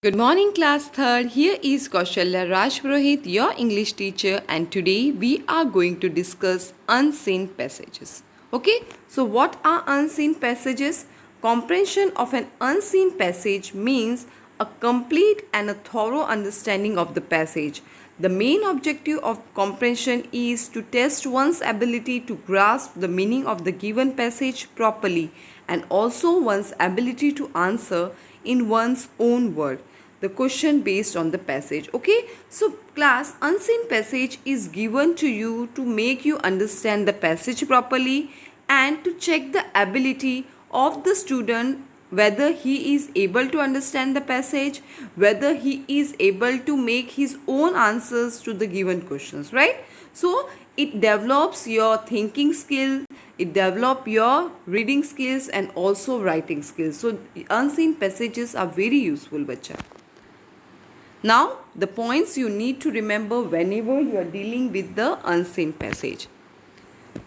Good morning, class third. Here is Kaushalya Rajpurohit, your English teacher, and today we are going to discuss unseen passages. Okay, so what are unseen passages? Comprehension of an unseen passage means a complete and a thorough understanding of the passage. The main objective of comprehension is to test one's ability to grasp the meaning of the given passage properly and also one's ability to answer in one's own word the question based on the passage. Okay, so class, unseen passage is given to you to make you understand the passage properly and to check the ability of the student, whether he is able to understand the passage, whether he is able to make his own answers to the given questions, right? So it develops your thinking skill, it develops your reading skills and also writing skills. So unseen passages are very useful, bacha. Now, the points you need to remember whenever you are dealing with the unseen passage.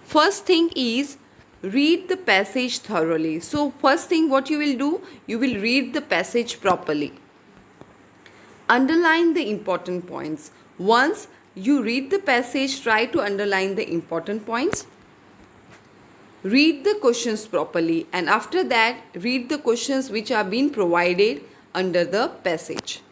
First thing is read the passage thoroughly. So, first thing what you will do, you will read the passage properly. Underline the important points. Once you read the passage, try to underline the important points. Read the questions properly, and after that, read the questions which are being provided under the passage.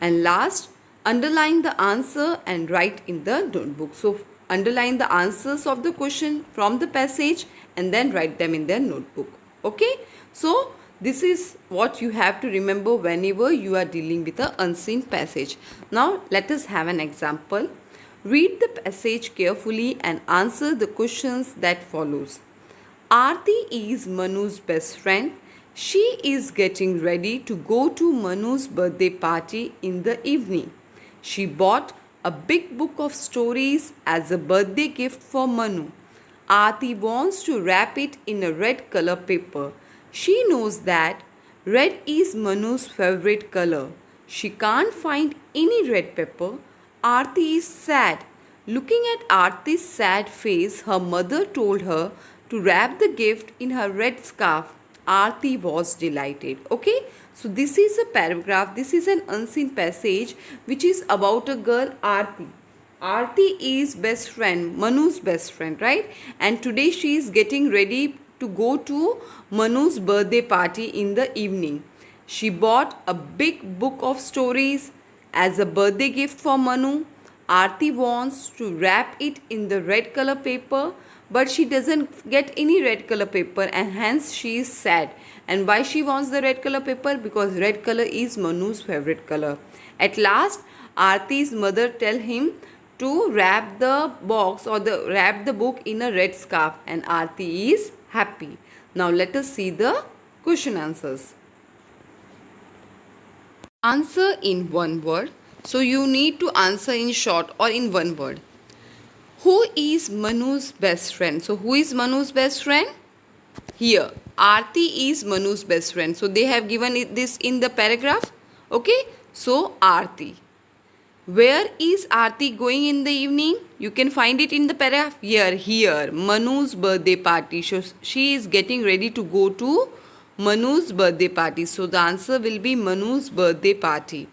And last, underline the answer and write in the notebook. So, underline the answers of the question from the passage and then write them in their notebook. Okay. So, this is what you have to remember whenever you are dealing with an unseen passage. Now, let us have an example. Read the passage carefully and answer the questions that follows. Aarti is Manu's best friend. She is getting ready to go to Manu's birthday party in the evening. She bought a big book of stories as a birthday gift for Manu. Aarti wants to wrap it in a red color paper. She knows that red is Manu's favorite color. She can't find any red paper. Aarti is sad. Looking at Aarti's sad face, her mother told her to wrap the gift in her red scarf. Aarti was delighted. Okay, so this is a paragraph, this is an unseen passage which is about a girl, Aarti. Aarti is best friend, Manu's best friend, right? And today she is getting ready to go to Manu's birthday party in the evening. She bought a big book of stories as a birthday gift for Manu. Aarti wants to wrap it in the red color paper, but she doesn't get any red color paper and hence she is sad. And why she wants the red color paper? Because red color is Manu's favorite color. At last, Aarti's mother tell him to wrap the box or wrap the book in a red scarf, and Aarti is happy. Now let us see the question answers. Answer in one word. So you need to answer in short or in one word. Who is Manu's best friend? So who is Manu's best friend? Here, Aarti is Manu's best friend. So they have given this in the paragraph. Okay, so Aarti. Where is Aarti going in the evening? You can find it in the paragraph. Here, Manu's birthday party. So she is getting ready to go to Manu's birthday party. So the answer will be Manu's birthday party.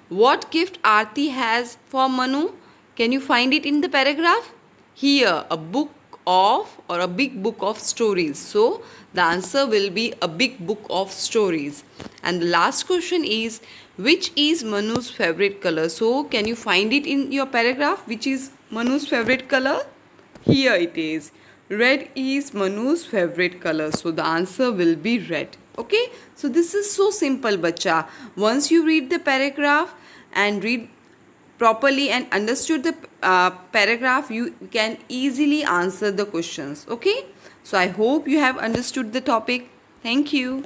What gift Aarti has for Manu? Can you find it in the paragraph? Here, a book of or a big book of stories. So, the answer will be a big book of stories. And the last question is, which is Manu's favorite color? So, can you find it in your paragraph? Which is Manu's favorite color? Here it is. Red is Manu's favorite color. So, the answer will be red. Okay. So, this is so simple, bacha. Once you read the paragraph and read properly and understood the paragraph, you can easily answer the questions. Okay, so I hope you have understood the topic. Thank you.